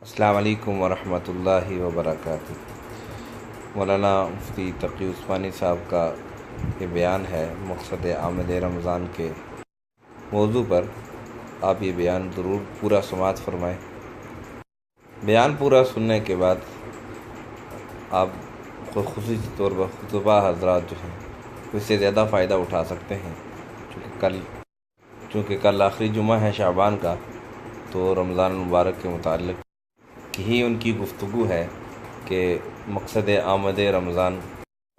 السلام علیکم ورحمۃ اللہ وبرکاتہ۔ مولانا مفتی تقی عثمانی صاحب کا یہ بیان ہے مقصد آمد رمضان کے موضوع پر۔ آپ یہ بیان ضرور پورا سماعت فرمائیں۔ بیان پورا سننے کے بعد آپ خصوصی طور پر خطبہ حضرات جو ہیں اس سے زیادہ فائدہ اٹھا سکتے ہیں، چونکہ کل آخری جمعہ ہے شعبان کا، تو رمضان المبارک کے متعلق ہی ان کی گفتگو ہے کہ مقصد آمد رمضان۔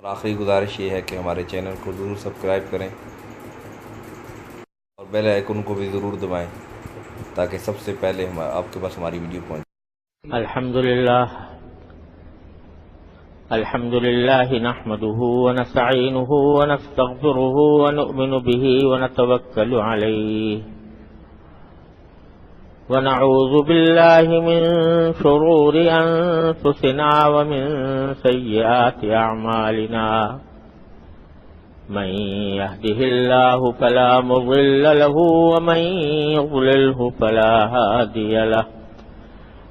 اور آخری گزارش یہ ہے کہ ہمارے چینل کو ضرور سبسکرائب کریں اور بیل آئیکن کو بھی ضرور دبائیں تاکہ سب سے پہلے آپ کے پاس ہماری ویڈیو پہنچے۔ الحمد لله نحمده ونستعينه ونستغفره ونؤمن به ونتوكل عليه ونعوذ بالله من شرور أنفسنا ومن سيئات أعمالنا من يهده الله فلا مضل له ومن يضلله فلا هادي له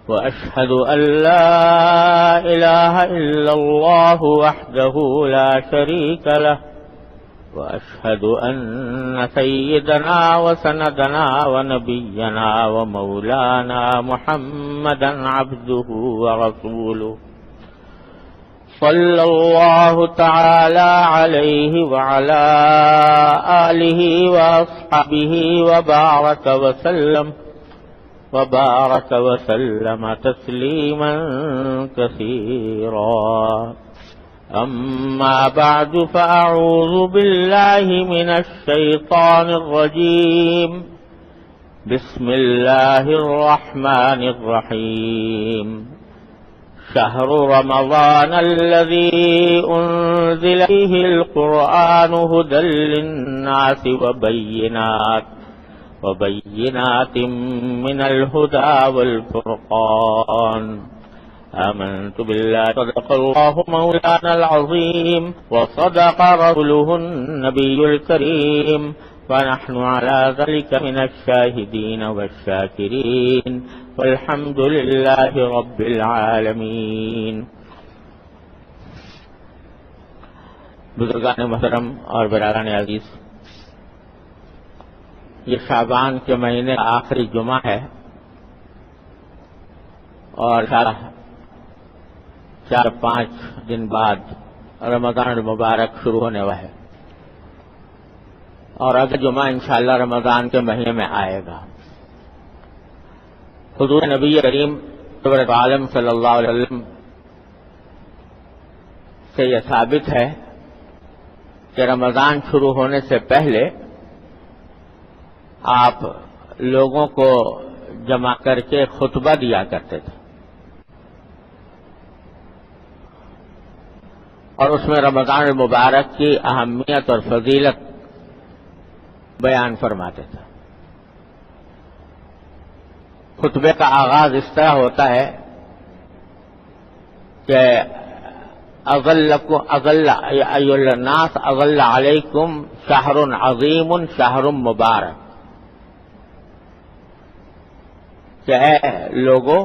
وأشهد أن لا إله إلا الله وحده لا شريك له وأشهد أن سيدنا وسندنا ونبينا ومولانا محمدا عبده ورسوله صلى الله تعالى عليه وعلى آله وأصحابه وبارك وسلم تسليما كثيرا. أما بعد فأعوذ بالله من الشيطان الرجيم. بسم الله الرحمن الرحيم. شهر رمضان الذي أنزل فيه القرآن هدى للناس وبينات من الهدى والفرقان. آمنت بالله صدق الله مولانا العظيم وصدق رسوله النبي الكريم ونحن على ذلك من الشاهدين والشاكرين والحمد لله رب العالمين. بزرگان محترم اور برادران عزیز، یہ شعبان کے مہینے کا آخری جمعہ ہے اور 4-5 دن بعد رمضان المبارک شروع ہونے والا ہے، اور اگلا جمعہ انشاءاللہ رمضان کے مہینے میں آئے گا۔ حضور نبی کریم عالم صلی اللہ علیہ وسلم سے یہ ثابت ہے کہ رمضان شروع ہونے سے پہلے آپ لوگوں کو جمع کر کے خطبہ دیا کرتے تھے، اور اس میں رمضان المبارک کی اہمیت اور فضیلت بیان فرماتے تھے۔ خطبے کا آغاز اس طرح ہوتا ہے کہ اغل ایھا الناس اغل علیکم شہر عظیم شہر مبارک، کہ اے لوگو،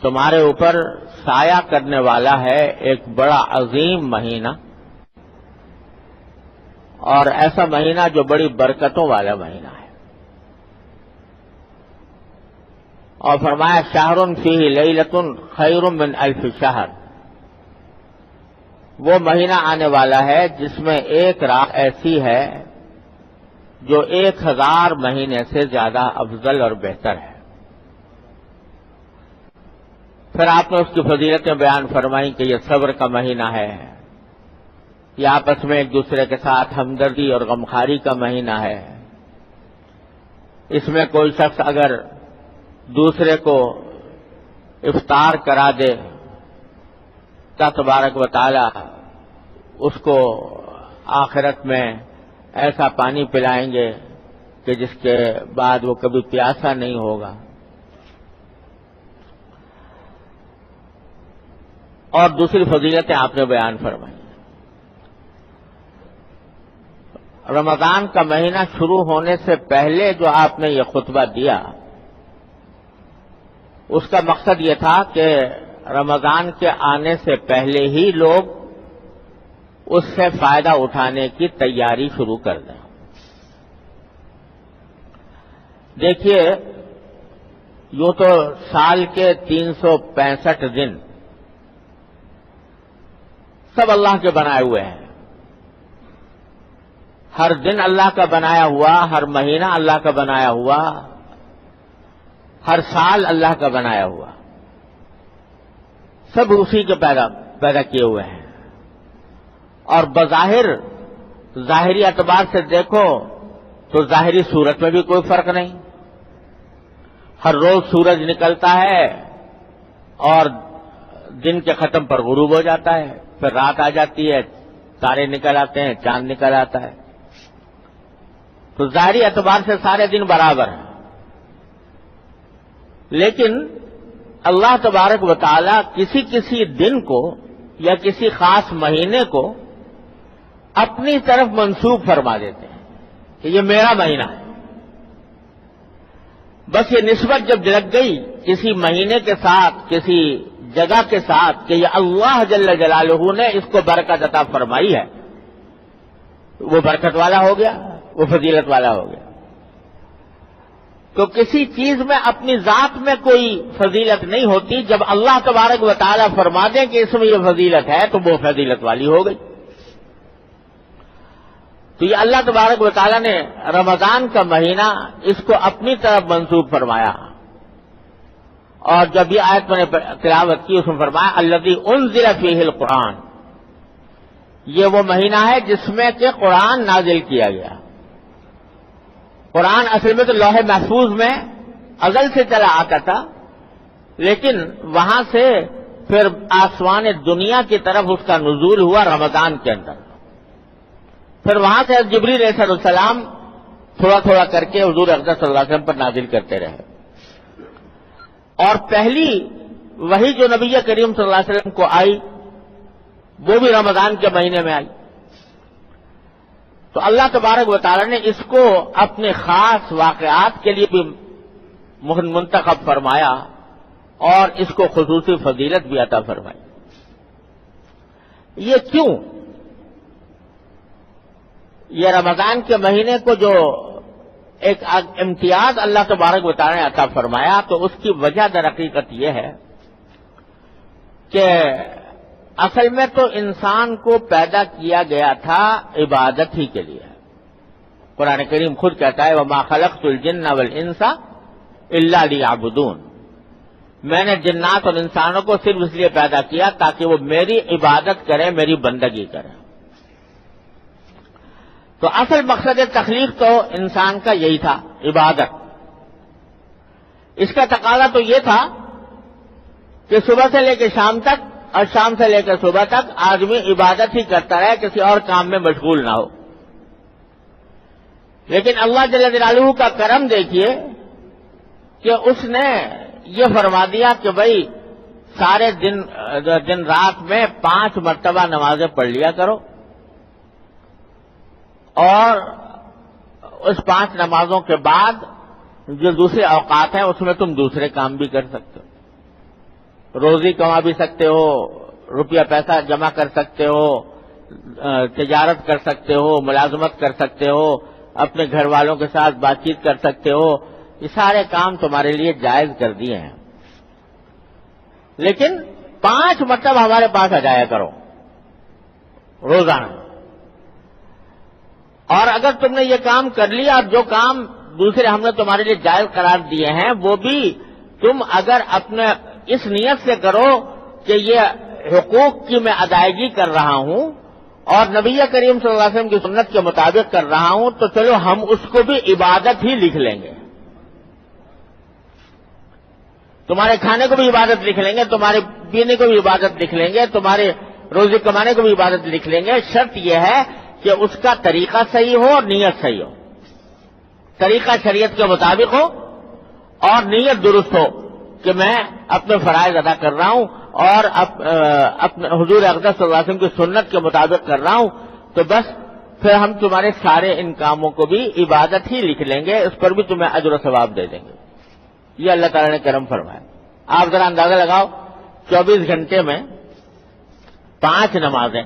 تمہارے اوپر سایہ کرنے والا ہے ایک بڑا عظیم مہینہ، اور ایسا مہینہ جو بڑی برکتوں والا مہینہ ہے۔ اور فرمایا شہر فیہ لیلۃ خیر من الف شہر، وہ مہینہ آنے والا ہے جس میں ایک رات ایسی ہے جو 1000 مہینے سے زیادہ افضل اور بہتر ہے۔ پھر آپ نے اس کی فضیلتیں بیان فرمائیں کہ یہ صبر کا مہینہ ہے، یہ آپس میں ایک دوسرے کے ساتھ ہمدردی اور غمخواری کا مہینہ ہے، اس میں کوئی شخص اگر دوسرے کو افطار کرا دے تو تبارک و تعالی اس کو آخرت میں ایسا پانی پلائیں گے کہ جس کے بعد وہ کبھی پیاسا نہیں ہوگا۔ اور دوسری فضیلتیں آپ نے بیان فرمائی۔ رمضان کا مہینہ شروع ہونے سے پہلے جو آپ نے یہ خطبہ دیا، اس کا مقصد یہ تھا کہ رمضان کے آنے سے پہلے ہی لوگ اس سے فائدہ اٹھانے کی تیاری شروع کر دیں۔ دیکھیے، یوں تو سال کے 365 دن سب اللہ کے بنائے ہوئے ہیں، ہر دن اللہ کا بنایا ہوا، ہر مہینہ اللہ کا بنایا ہوا، ہر سال اللہ کا بنایا ہوا، سب اسی کے پیدا کیے ہوئے ہیں۔ اور بظاہر ظاہری اعتبار سے دیکھو تو ظاہری صورت میں بھی کوئی فرق نہیں، ہر روز سورج نکلتا ہے اور دن کے ختم پر غروب ہو جاتا ہے، پھر رات آ جاتی ہے، تارے نکل آتے ہیں، چاند نکل آتا ہے، تو ظاہری اعتبار سے سارے دن برابر ہیں۔ لیکن اللہ تبارک و تعالی کسی کسی دن کو یا کسی خاص مہینے کو اپنی طرف منسوب فرما دیتے ہیں کہ یہ میرا مہینہ ہے۔ بس یہ نسبت جب لگ گئی کسی مہینے کے ساتھ، کسی جگہ کے ساتھ کہ یہ اللہ جل جلالہ نے اس کو برکت عطا فرمائی ہے، وہ برکت والا ہو گیا، وہ فضیلت والا ہو گیا۔ تو کسی چیز میں اپنی ذات میں کوئی فضیلت نہیں ہوتی، جب اللہ تبارک و تعالیٰ فرما دیں کہ اس میں یہ فضیلت ہے تو وہ فضیلت والی ہو گئی۔ تو یہ اللہ تبارک و تعالیٰ نے رمضان کا مہینہ اس کو اپنی طرف منسوب فرمایا، اور جب یہ آیت میں نے تلاوت کی اس میں فرمایا الذی انزل فیہ القرآن، یہ وہ مہینہ ہے جس میں کہ قرآن نازل کیا گیا۔ قرآن اصل میں تو لوح محفوظ میں ازل سے چلا آتا تھا، لیکن وہاں سے پھر آسمان دنیا کی طرف اس کا نزول ہوا رمضان کے اندر، پھر وہاں سے جبریل علیہ السلام تھوڑا تھوڑا کر کے حضور اقدس صلی اللہ علیہ وسلم پر نازل کرتے رہے، اور پہلی وہی جو نبی کریم صلی اللہ علیہ وسلم کو آئی وہ بھی رمضان کے مہینے میں آئی۔ تو اللہ تبارک و تعالیٰ نے اس کو اپنے خاص واقعات کے لیے بھی منتخب فرمایا اور اس کو خصوصی فضیلت بھی عطا فرمائی۔ یہ کیوں؟ یہ رمضان کے مہینے کو جو ایک امتیاز اللہ تبارک و تعالیٰ نے عطا فرمایا، تو اس کی وجہ در حقیقت یہ ہے کہ اصل میں تو انسان کو پیدا کیا گیا تھا عبادت ہی کے لیے۔ قرآن کریم خود کہتا ہے وَمَا خَلَقْتُ الْجِنَّ وَالْإِنسَ إِلَّا لِيَعْبُدُونَ، میں نے جنات اور انسانوں کو صرف اس لیے پیدا کیا تاکہ وہ میری عبادت کریں، میری بندگی کریں۔ تو اصل مقصد تخلیق تو انسان کا یہی تھا، عبادت۔ اس کا تقاضا تو یہ تھا کہ صبح سے لے کے شام تک اور شام سے لے کر صبح تک آدمی عبادت ہی کرتا رہے، کسی اور کام میں مشغول نہ ہو۔ لیکن اللہ جل جلالہ کا کرم دیکھیے کہ اس نے یہ فرما دیا کہ بھائی سارے دن رات میں 5 مرتبہ نمازیں پڑھ لیا کرو، اور اس 5 نمازوں کے بعد جو دوسرے اوقات ہیں اس میں تم دوسرے کام بھی کر سکتے ہو، روزی کما بھی سکتے ہو، روپیہ پیسہ جمع کر سکتے ہو، تجارت کر سکتے ہو، ملازمت کر سکتے ہو، اپنے گھر والوں کے ساتھ بات چیت کر سکتے ہو، یہ سارے کام تمہارے لیے جائز کر دیے ہیں۔ لیکن 5 مرتبہ ہمارے پاس آ جایا کرو روزانہ، اور اگر تم نے یہ کام کر لیا اور جو کام دوسرے ہم نے تمہارے لیے جائز قرار دیے ہیں وہ بھی تم اگر اپنے اس نیت سے کرو کہ یہ حقوق کی میں ادائیگی کر رہا ہوں اور نبی کریم صلی اللہ علیہ وسلم کی سنت کے مطابق کر رہا ہوں، تو چلو ہم اس کو بھی عبادت ہی لکھ لیں گے، تمہارے کھانے کو بھی عبادت لکھ لیں گے، تمہارے پینے کو بھی عبادت لکھ لیں گے، تمہارے روزی کمانے کو بھی عبادت لکھ لیں گے۔ شرط یہ ہے کہ اس کا طریقہ صحیح ہو اور نیت صحیح ہو، طریقہ شریعت کے مطابق ہو اور نیت درست ہو کہ میں اپنے فرائض ادا کر رہا ہوں اور اپنے حضور اقدس صلی اللہ علیہ وسلم کی سنت کے مطابق کر رہا ہوں، تو بس پھر ہم تمہارے سارے ان کاموں کو بھی عبادت ہی لکھ لیں گے، اس پر بھی تمہیں اجر و ثواب دے دیں گے۔ یہ اللہ تعالیٰ نے کرم فرمایا۔ آپ ذرا اندازہ لگاؤ 24 گھنٹے میں 5 نمازیں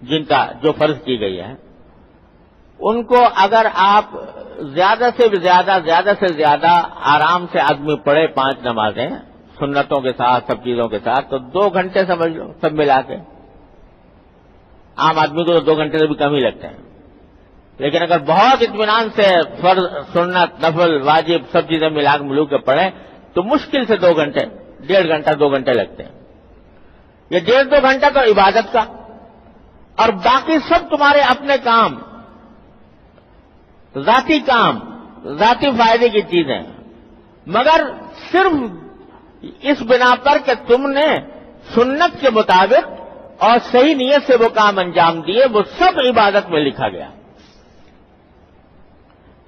جن کا جو فرض کی گئی ہے، ان کو اگر آپ زیادہ سے زیادہ آرام سے آدمی پڑھے 5 نمازیں سنتوں کے ساتھ سب چیزوں کے ساتھ، تو 2 گھنٹے سمجھ لو سب ملا کے۔ عام آدمی کو تو 2 گھنٹے سے بھی کم ہی لگتے ہیں، لیکن اگر بہت اطمینان سے فرض سنت نفل واجب سب چیزیں ملو کے پڑھیں تو مشکل سے 2 گھنٹے 1.5 گھنٹہ 2 گھنٹے لگتے ہیں۔ یہ 1.5-2 گھنٹہ تو عبادت کا، اور باقی سب تمہارے اپنے کام، ذاتی کام، ذاتی فائدے کی چیزیں، مگر صرف اس بنا پر کہ تم نے سنت کے مطابق اور صحیح نیت سے وہ کام انجام دیے، وہ سب عبادت میں لکھا گیا۔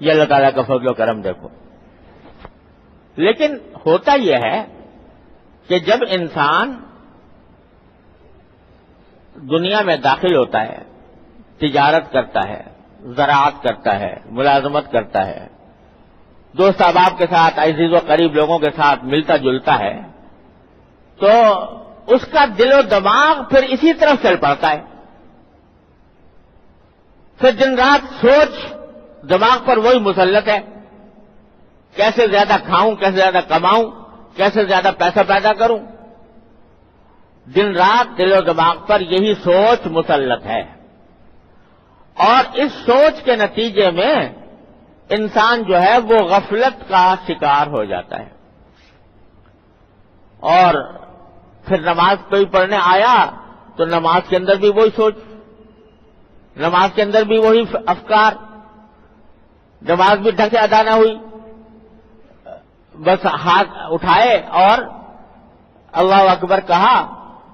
یہ اللہ تعالیٰ کا فضل و کرم دیکھو۔ لیکن ہوتا یہ ہے کہ جب انسان دنیا میں داخل ہوتا ہے، تجارت کرتا ہے، زراعت کرتا ہے، ملازمت کرتا ہے، دوست احباب کے ساتھ عزیز و قریب لوگوں کے ساتھ ملتا جلتا ہے، تو اس کا دل و دماغ پھر اسی طرف چل پڑتا ہے۔ پھر دن رات سوچ دماغ پر وہی مسلط ہے، کیسے زیادہ کھاؤں، کیسے زیادہ کماؤں، کیسے زیادہ پیسہ پیدا کروں۔ دن رات دل و دماغ پر یہی سوچ مسلط ہے، اور اس سوچ کے نتیجے میں انسان جو ہے وہ غفلت کا شکار ہو جاتا ہے، اور پھر نماز کوئی پڑھنے آیا تو نماز کے اندر بھی وہی سوچ، نماز کے اندر بھی وہی افکار، نماز بھی ڈھنگ سے ادا نہ ہوئی، بس ہاتھ اٹھائے اور اللہ اکبر کہا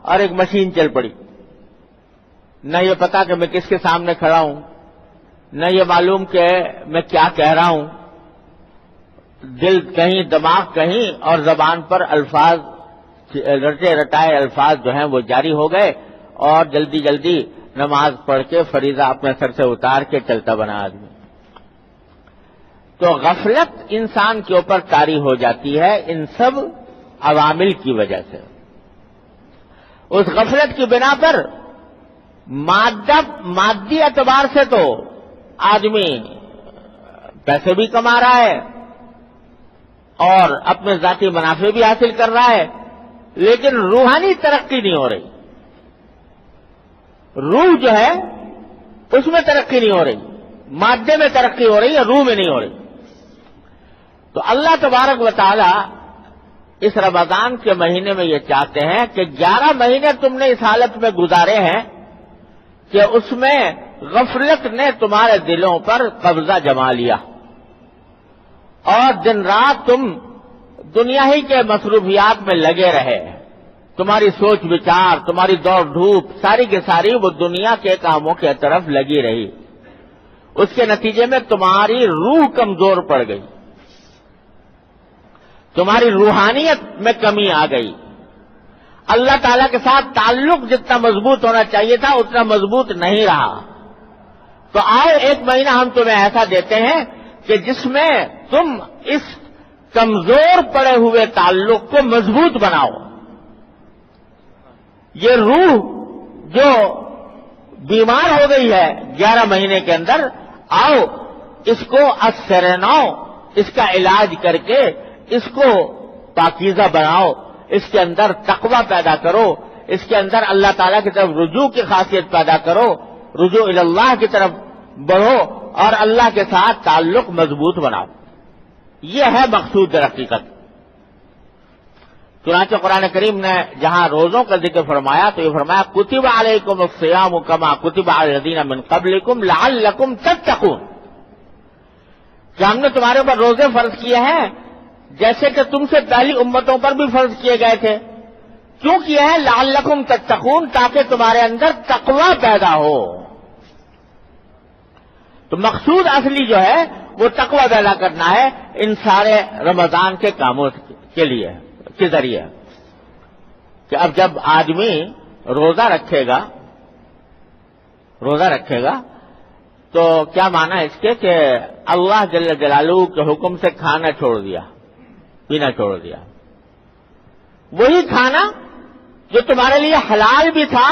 اور ایک مشین چل پڑی، نہ یہ پتا کہ میں کس کے سامنے کھڑا ہوں، نہ یہ معلوم کہ میں کیا کہہ رہا ہوں، دل کہیں دماغ کہیں اور زبان پر الفاظ رٹے رٹائے الفاظ جو ہیں وہ جاری ہو گئے، اور جلدی جلدی نماز پڑھ کے فریضہ اپنے سر سے اتار کے چلتا بنا آدمی۔ تو غفلت انسان کے اوپر طاری ہو جاتی ہے ان سب عوامل کی وجہ سے۔ اس غفلت کی بنا پر مادی اعتبار سے تو آدمی پیسے بھی کما رہا ہے اور اپنے ذاتی منافع بھی حاصل کر رہا ہے، لیکن روحانی ترقی نہیں ہو رہی، روح جو ہے اس میں ترقی نہیں ہو رہی، مادے میں ترقی ہو رہی ہے، روح میں نہیں ہو رہی۔ تو اللہ تبارک و تعالی اس رمضان کے مہینے میں یہ چاہتے ہیں کہ 11 مہینے تم نے اس حالت میں گزارے ہیں کہ اس میں غفلت نے تمہارے دلوں پر قبضہ جما لیا، اور دن رات تم دنیا ہی کے مصروفیات میں لگے رہے، تمہاری سوچ وچار، تمہاری دوڑ دھوپ ساری کی ساری وہ دنیا کے کاموں کی طرف لگی رہی۔ اس کے نتیجے میں تمہاری روح کمزور پڑ گئی، تمہاری روحانیت میں کمی آ گئی، اللہ تعالیٰ کے ساتھ تعلق جتنا مضبوط ہونا چاہیے تھا اتنا مضبوط نہیں رہا۔ تو آؤ ایک مہینہ ہم تمہیں ایسا دیتے ہیں کہ جس میں تم اس کمزور پڑے ہوئے تعلق کو مضبوط بناؤ۔ یہ روح جو بیمار ہو گئی ہے 11 مہینے کے اندر، آؤ اس کو اثرنو اس کا علاج کر کے اس کو پاکیزہ بناؤ، اس کے اندر تقوی پیدا کرو، اس کے اندر اللہ تعالیٰ کی طرف رجوع کی خاصیت پیدا کرو، رجوع اللہ کی طرف بڑھو اور اللہ کے ساتھ تعلق مضبوط بناؤ۔ یہ ہے مقصود در حقیقت۔ چنانچہ قرآن کریم نے جہاں روزوں کا ذکر فرمایا تو یہ فرمایا کتب علیکم الصیام کما کتب علی الذین من قبلکم لعلکم تتقون، کہ ہم نے تمہارے اوپر روزے فرض کیے ہیں جیسے کہ تم سے پہلی امتوں پر بھی فرض کیے گئے تھے۔ کیوں کیے ہیں؟ لعلکم تتقون، تاکہ تمہارے اندر تقوی پیدا ہو۔ تو مقصود اصلی جو ہے وہ تقوی پیدا کرنا ہے ان سارے رمضان کے کاموں کے ذریعے، کہ اب جب آدمی روزہ رکھے گا تو کیا معنی اس کے کہ اللہ جل جلالہ کے حکم سے کھانا چھوڑ دیا، پینا چھوڑ دیا، وہی کھانا جو تمہارے لیے حلال بھی تھا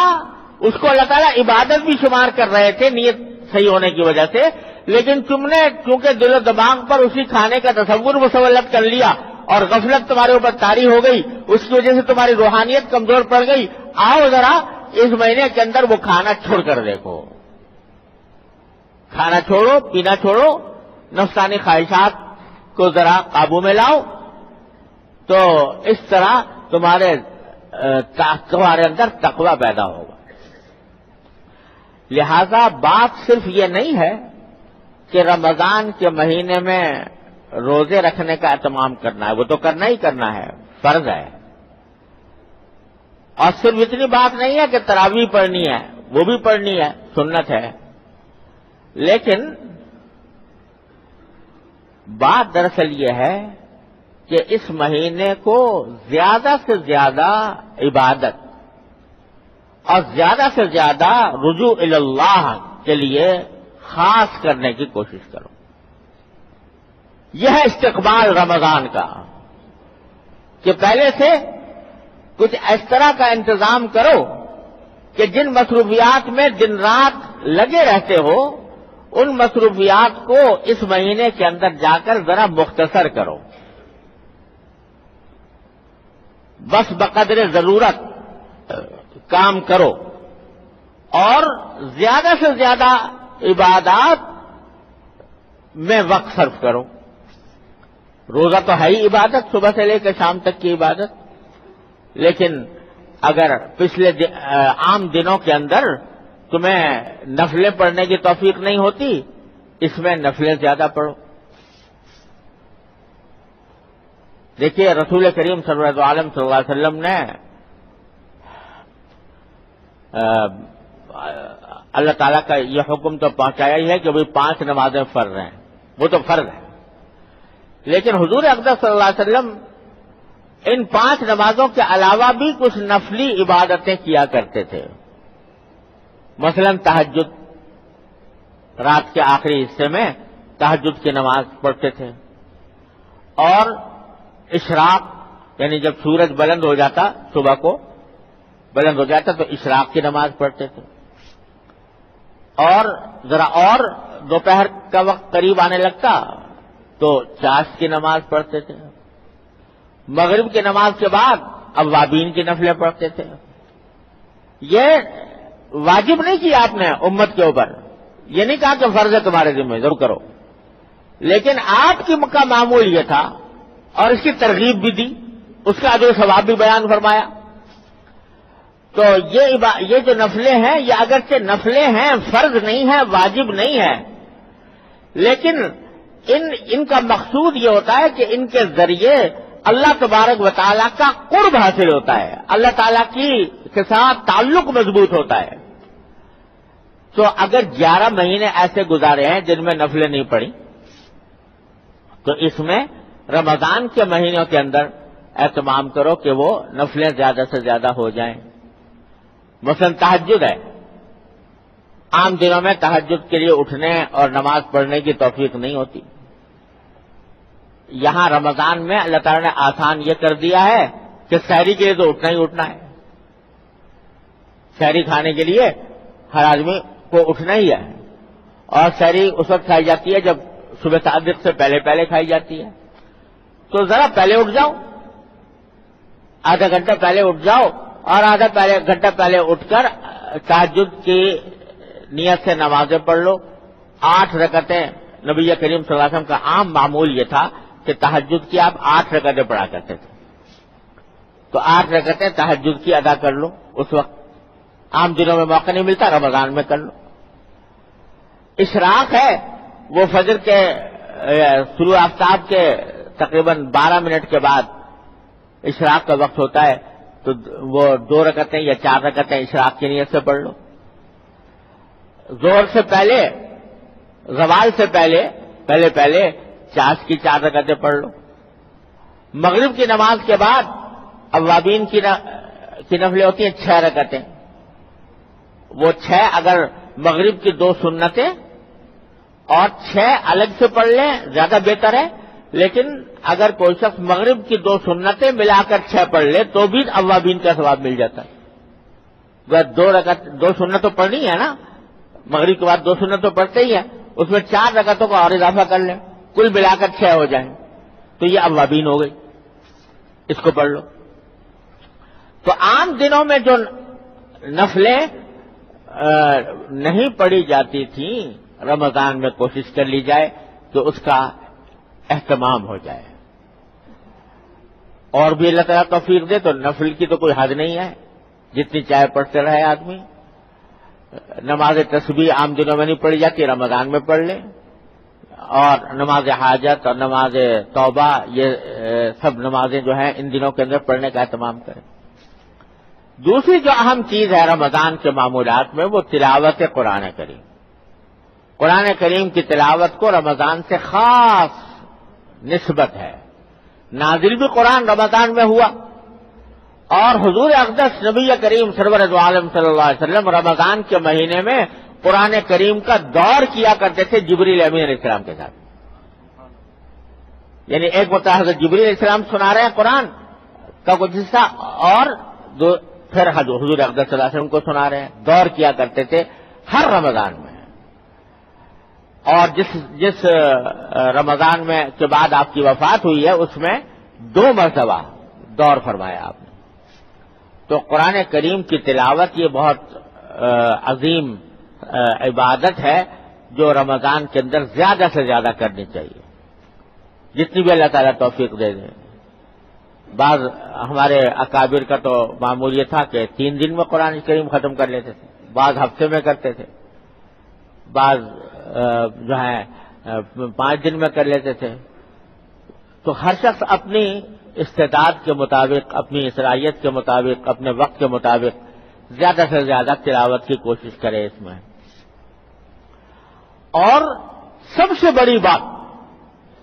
اس کو اللہ تعالیٰ عبادت بھی شمار کر رہے تھے نیت صحیح ہونے کی وجہ سے، لیکن تم نے چونکہ دل و دماغ پر اسی کھانے کا تصور مسلط کر لیا اور غفلت تمہارے اوپر طاری ہو گئی، اس کی وجہ سے تمہاری روحانیت کمزور پڑ گئی۔ آؤ ذرا اس مہینے کے اندر وہ کھانا چھوڑ کر دیکھو، کھانا چھوڑو، پینا چھوڑو، نفسانی خواہشات کو ذرا قابو میں لاؤ، تو اس طرح تمہارے اندر تقویٰ پیدا ہوگا۔ لہذا بات صرف یہ نہیں ہے کہ رمضان کے مہینے میں روزے رکھنے کا اہتمام کرنا ہے، وہ تو کرنا ہی کرنا ہے، فرض ہے، اور صرف اتنی بات نہیں ہے کہ تراویح پڑھنی ہے، وہ بھی پڑھنی ہے، سنت ہے، لیکن بات دراصل یہ ہے کہ اس مہینے کو زیادہ سے زیادہ عبادت اور زیادہ سے زیادہ رجوع اللہ کے لیے خاص کرنے کی کوشش کرو۔ یہ ہے استقبال رمضان کا کہ پہلے سے کچھ اس طرح کا انتظام کرو کہ جن مصروفیات میں دن رات لگے رہتے ہو ان مصروفیات کو اس مہینے کے اندر جا کر ذرا مختصر کرو، بس بقدر ضرورت کام کرو اور زیادہ سے زیادہ عبادات میں وقت صرف کرو۔ روزہ تو ہے ہی عبادت، صبح سے لے کر شام تک کی عبادت، لیکن اگر پچھلے عام دنوں کے اندر تمہیں نفلیں پڑھنے کی توفیق نہیں ہوتی، اس میں نفلیں زیادہ پڑھو۔ دیکھیے رسول کریم صلی اللہ علیہ وسلم نے اللہ تعالیٰ کا یہ حکم تو پہنچایا ہی ہے کہ وہ 5 نمازیں فرض ہیں، وہ تو فرض ہے، لیکن حضور اقدس صلی اللہ علیہ وسلم ان 5 نمازوں کے علاوہ بھی کچھ نفلی عبادتیں کیا کرتے تھے، مثلا تہجد، رات کے آخری حصے میں تہجد کی نماز پڑھتے تھے، اور اشراق یعنی جب سورج بلند ہو جاتا، صبح کو بلند ہو جاتا تو اشراق کی نماز پڑھتے تھے، اور ذرا اور دوپہر کا وقت قریب آنے لگتا تو چاشت کی نماز پڑھتے تھے، مغرب کی نماز کے بعد اوابین کی نفلیں پڑھتے تھے۔ یہ واجب نہیں کیا آپ نے امت کے اوپر، یہ نہیں کہا کہ فرض ہے تمہارے ذمہ ضرور کرو، لیکن آپ کی کا معمول یہ تھا اور اس کی ترغیب بھی دی، اس کا اجر و ثواب بھی بیان فرمایا۔ تو یہ جو نفلیں ہیں یہ اگرچہ نفلیں ہیں، فرض نہیں ہیں، واجب نہیں ہیں، لیکن ان کا مقصود یہ ہوتا ہے کہ ان کے ذریعے اللہ تبارک و تعالیٰ کا قرب حاصل ہوتا ہے، اللہ تعالیٰ کے ساتھ تعلق مضبوط ہوتا ہے۔ تو اگر 11 مہینے ایسے گزارے ہیں جن میں نفلیں نہیں پڑی، تو اس میں رمضان کے مہینوں کے اندر اہتمام کرو کہ وہ نفلیں زیادہ سے زیادہ ہو جائیں۔ مثلا تہجد ہے، عام دنوں میں تہجد کے لیے اٹھنے اور نماز پڑھنے کی توفیق نہیں ہوتی، یہاں رمضان میں اللہ تعالیٰ نے آسان یہ کر دیا ہے کہ سحری کے لیے تو اٹھنا ہی اٹھنا ہے، سحری کھانے کے لیے ہر آدمی کو اٹھنا ہی ہے، اور سحری اس وقت کھائی جاتی ہے جب صبح صادق سے پہلے کھائی جاتی ہے، تو ذرا پہلے اٹھ جاؤ، آدھا گھنٹہ پہلے اٹھ جاؤ، اور آدھا گھنٹہ پہلے اٹھ کر تہجد کی نیت سے نمازیں پڑھ لو۔ 8 رکعتیں نبی کریم صلی اللہ علیہ وسلم کا عام معمول یہ تھا کہ تہجد کی آپ 8 رکعتیں پڑھا کرتے تھے، تو 8 رکعتیں تہجد کی ادا کر لو، اس وقت عام دنوں میں موقع نہیں ملتا، رمضان میں کر لو۔ اشراق ہے، وہ فجر کے طلوع آفتاب کے تقریباً 12 منٹ کے بعد اشراق کا وقت ہوتا ہے، تو وہ 2 رکعتیں یا 4 رکعتیں اشراق کی نیت سے پڑھ لو۔ ظہر سے پہلے، زوال سے پہلے چاشت کی 4 رکعتیں پڑھ لو۔ مغرب کی نماز کے بعد اوابین کی نفلیں ہوتی ہیں 6 رکعتیں، وہ 6 اگر مغرب کی 2 سنتیں اور 6 الگ سے پڑھ لیں زیادہ بہتر ہے، لیکن اگر کوئی شخص مغرب کی 2 سنتیں ملا کر 6 پڑھ لے تو بھی اوابین کا ثواب مل جاتا ہے. 2 سنت تو پڑھنی ہے نا, مغرب کے بعد 2 سنت تو پڑھتے ہی ہے, اس میں 4 رکعتوں کا اور اضافہ کر لیں, کل ملا کر 6 ہو جائیں تو یہ اوابین ہو گئی, اس کو پڑھ لو. تو عام دنوں میں جو نفلیں نہیں پڑھی جاتی تھیں, رمضان میں کوشش کر لی جائے کہ اس کا اہتمام ہو جائے. اور بھی اللہ تعالیٰ توفیق دے تو نفل کی تو کوئی حد نہیں ہے, جتنی چاہے پڑھتے رہے آدمی. نماز تسبیح عام دنوں میں نہیں پڑھی جاتی, رمضان میں پڑھ لیں. اور نماز حاجت اور نماز توبہ, یہ سب نمازیں جو ہیں ان دنوں کے اندر پڑھنے کا اہتمام کریں. دوسری جو اہم چیز ہے رمضان کے معمولات میں وہ تلاوت قرآن کریم. قرآن کریم کی تلاوت کو رمضان سے خاص نسبت ہے. نازل بھی قرآن رمضان میں ہوا, اور حضور اقدس نبی کریم سرور دو عالم صلی اللہ علیہ وسلم رمضان کے مہینے میں قرآن کریم کا دور کیا کرتے تھے جبریل امین علیہ السلام کے ساتھ. یعنی ایک مرتبہ حضرت جبریل علیہ السلام سنا رہے ہیں قرآن کا کچھ حصہ, اور پھر حضور اقدس صلی اللہ علیہ وسلم کو سنا رہے ہیں. دور کیا کرتے تھے ہر رمضان میں. اور جس رمضان میں کے بعد آپ کی وفات ہوئی ہے اس میں 2 مرتبہ دور فرمایا آپ نے. تو قرآن کریم کی تلاوت یہ بہت عظیم عبادت ہے جو رمضان کے اندر زیادہ سے زیادہ کرنی چاہیے, جتنی بھی اللہ تعالیٰ توفیق دے دیں. بعض ہمارے اکابر کا تو معمول یہ تھا کہ 3 دن میں قرآن کریم ختم کر لیتے تھے, بعض ہفتے میں کرتے تھے, بعض جو ہے 5 دن میں کر لیتے تھے. تو ہر شخص اپنی استعداد کے مطابق, اپنی صلاحیت کے مطابق, اپنے وقت کے مطابق زیادہ سے زیادہ تلاوت کی کوشش کرے اس میں. اور سب سے بڑی بات,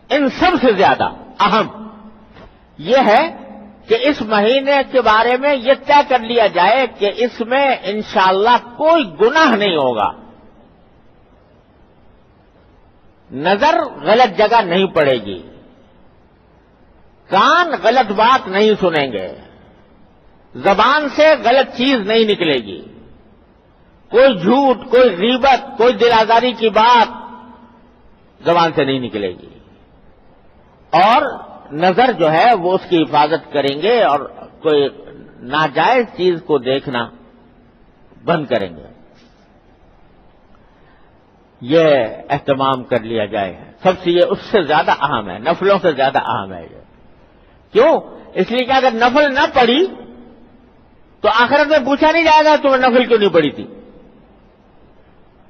ان سب سے زیادہ اہم یہ ہے کہ اس مہینے کے بارے میں یہ طے کر لیا جائے کہ اس میں انشاءاللہ کوئی گناہ نہیں ہوگا, نظر غلط جگہ نہیں پڑے گی, کان غلط بات نہیں سنیں گے, زبان سے غلط چیز نہیں نکلے گی, کوئی جھوٹ, کوئی غیبت, کوئی دل آزاری کی بات زبان سے نہیں نکلے گی. اور نظر جو ہے وہ اس کی حفاظت کریں گے اور کوئی ناجائز چیز کو دیکھنا بند کریں گے. یہ اہتمام کر لیا جائے. سب سے یہ اس سے زیادہ اہم ہے, نفلوں سے زیادہ اہم ہے. یہ کیوں؟ اس لیے کہ اگر نفل نہ پڑھی تو آخرت میں پوچھا نہیں جائے گا تمہیں نفل کیوں نہیں پڑھی تھی.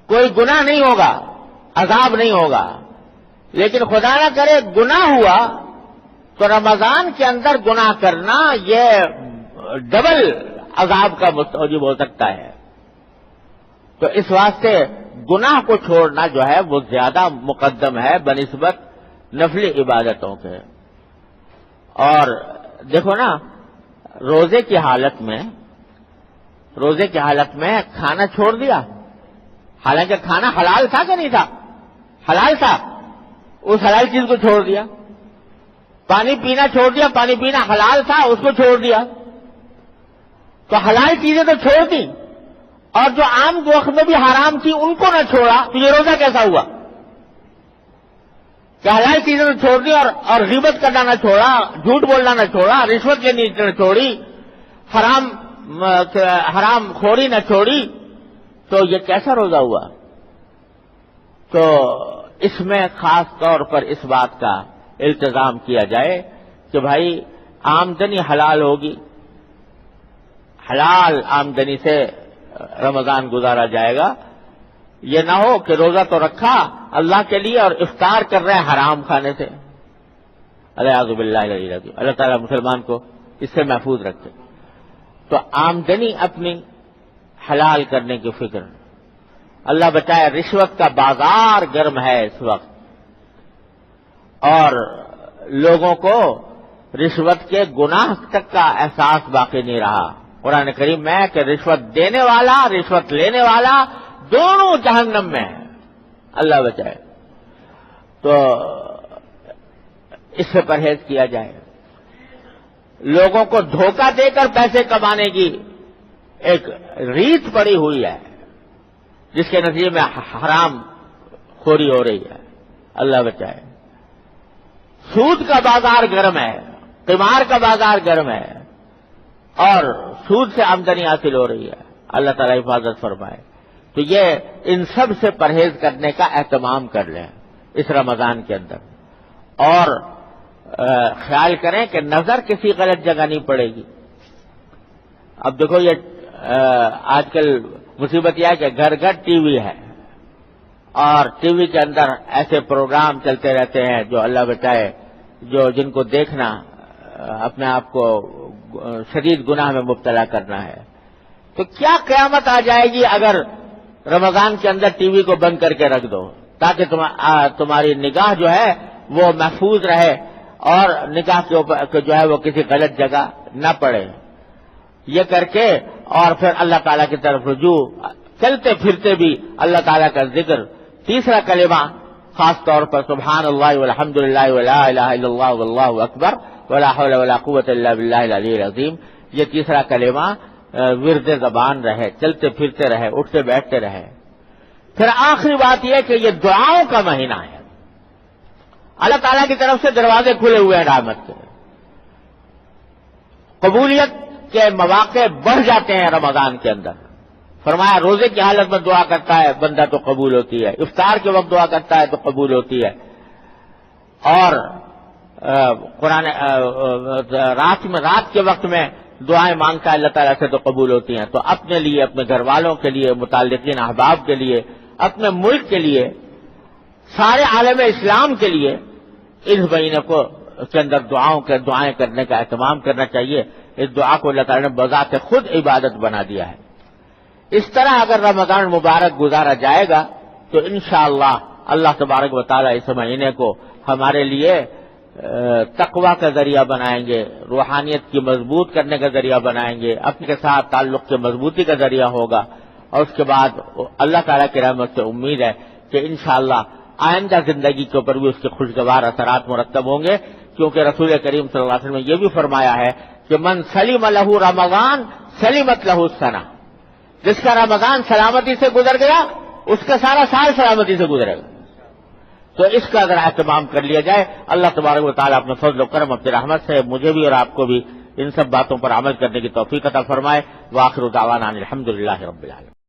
کوئی گناہ نہیں ہوگا, عذاب نہیں ہوگا. لیکن خدا نہ کرے گناہ ہوا تو رمضان کے اندر گناہ کرنا یہ ڈبل عذاب کا موجب ہو سکتا ہے. تو اس واسطے گناہ کو چھوڑنا جو ہے وہ زیادہ مقدم ہے بنسبت نفلی عبادتوں کے. اور دیکھو نا, روزے کی حالت میں کھانا چھوڑ دیا, حالانکہ کھانا حلال تھا کہ نہیں تھا؟ حلال تھا. اس حلال چیز کو چھوڑ دیا. پانی پینا چھوڑ دیا, پانی پینا حلال تھا, اس کو چھوڑ دیا. تو حلال چیزیں تو چھوڑ دی, اور جو عام وقت میں بھی حرام تھی ان کو نہ چھوڑا, تو یہ روزہ کیسا ہوا؟ کہ حلال چیزیں تو چھوڑ دی اور غیبت کرنا نہ چھوڑا, جھوٹ بولنا نہ چھوڑا, رشوت لینی نہ چھوڑی, حرام خوری نہ چھوڑی, تو یہ کیسا روزہ ہوا؟ تو اس میں خاص طور پر اس بات کا التزام کیا جائے کہ بھائی آمدنی حلال ہوگی, حلال آمدنی سے رمضان گزارا جائے گا. یہ نہ ہو کہ روزہ تو رکھا اللہ کے لیے اور افطار کر رہے ہیں حرام کھانے سے. الیاذ باللہ, اللہ تعالیٰ مسلمان کو اس سے محفوظ رکھے. تو آمدنی اپنی حلال کرنے کی فکر. اللہ بچائے, رشوت کا بازار گرم ہے اس وقت, اور لوگوں کو رشوت کے گناہ تک کا احساس باقی نہیں رہا. قرآن کریم میں کہ رشوت دینے والا, رشوت لینے والا دونوں جہنم میں ہیں. اللہ بچائے. تو اس سے پرہیز کیا جائے. لوگوں کو دھوکہ دے کر پیسے کمانے کی ایک ریت پڑی ہوئی ہے جس کے نتیجے میں حرام خوری ہو رہی ہے. اللہ بچائے. سود کا بازار گرم ہے، قمار کا بازار گرم ہے، اور سود سے آمدنی حاصل ہو رہی ہے. اللہ تعالیٰ حفاظت فرمائے. تو یہ ان سب سے پرہیز کرنے کا اہتمام کر لیں اس رمضان کے اندر، اور خیال کریں کہ نظر کسی غلط جگہ نہیں پڑے گی. اب دیکھو یہ آج کل مصیبت یہ ہے کہ گھر گھر ٹی وی ہے، اور ٹی وی کے اندر ایسے پروگرام چلتے رہتے ہیں جو اللہ بچائے، جن کو دیکھنا اپنے آپ کو شدید گناہ میں مبتلا کرنا ہے. تو کیا قیامت آ جائے گی اگر رمضان کے اندر ٹی وی کو بند کر کے رکھ دو، تاکہ تمہاری نگاہ جو ہے وہ محفوظ رہے اور نگاہ کے اوپر جو ہے وہ کسی غلط جگہ نہ پڑے. یہ کر کے اور پھر اللہ تعالیٰ کی طرف رجوع، چلتے پھرتے بھی اللہ تعالیٰ کا ذکر. تیسرا کلمہ خاص طور پر سبحان اللہ والحمد للہ ولا الہ الا اللہ واللہ اکبر ولا حول ولا قوت الا باللہ العلی العظیم، یہ تیسرا کلمہ ورد زبان رہے، چلتے پھرتے رہے، اٹھتے بیٹھتے رہے. پھر آخری بات یہ کہ یہ دعاؤں کا مہینہ ہے. اللہ تعالیٰ کی طرف سے دروازے کھلے ہوئے ہیں رحمت کے. قبولیت کے مواقع بڑھ جاتے ہیں رمضان کے اندر. فرمایا روزے کی حالت میں دعا کرتا ہے بندہ تو قبول ہوتی ہے، افطار کے وقت دعا کرتا ہے تو قبول ہوتی ہے، اور قرآن رات کے وقت میں دعائیں مانگتا ہے اللہ تعالیٰ سے تو قبول ہوتی ہیں. تو اپنے لیے، اپنے گھر والوں کے لیے، متعلقین احباب کے لیے، اپنے ملک کے لیے، سارے عالم اسلام کے لیے اس مہینے کے اندر دعائیں کرنے کا اہتمام کرنا چاہیے. اس دعا کو اللہ تعالیٰ نے بذات خود عبادت بنا دیا ہے. اس طرح اگر رمضان مبارک گزارا جائے گا تو انشاءاللہ اللہ تبارک و تعالیٰ اس مہینے کو ہمارے لیے تقوی کا ذریعہ بنائیں گے، روحانیت کی مضبوط کرنے کا ذریعہ بنائیں گے، اپنے کے ساتھ تعلق کے مضبوطی کا ذریعہ ہوگا. اور اس کے بعد اللہ تعالیٰ کی رحمت سے امید ہے کہ انشاءاللہ آئندہ زندگی کے اوپر بھی اس کے خوشگوار اثرات مرتب ہوں گے، کیونکہ رسول کریم صلی اللہ علیہ وسلم نے یہ بھی فرمایا ہے کہ من سلم لہ رمضان سلمت لہ السنہ، جس کا رمضان سلامتی سے گزر گیا اس کا سارا سال سلامتی سے گزرے گا. تو اس کا اگر اہتمام کر لیا جائے، اللہ تبارک و تعالیٰ اپنے فضل و کرم، اپنی رحمت سے مجھے بھی اور آپ کو بھی ان سب باتوں پر عمل کرنے کی توفیق عطا فرمائے. وآخر دعوانا الحمد للہ رب العالمین.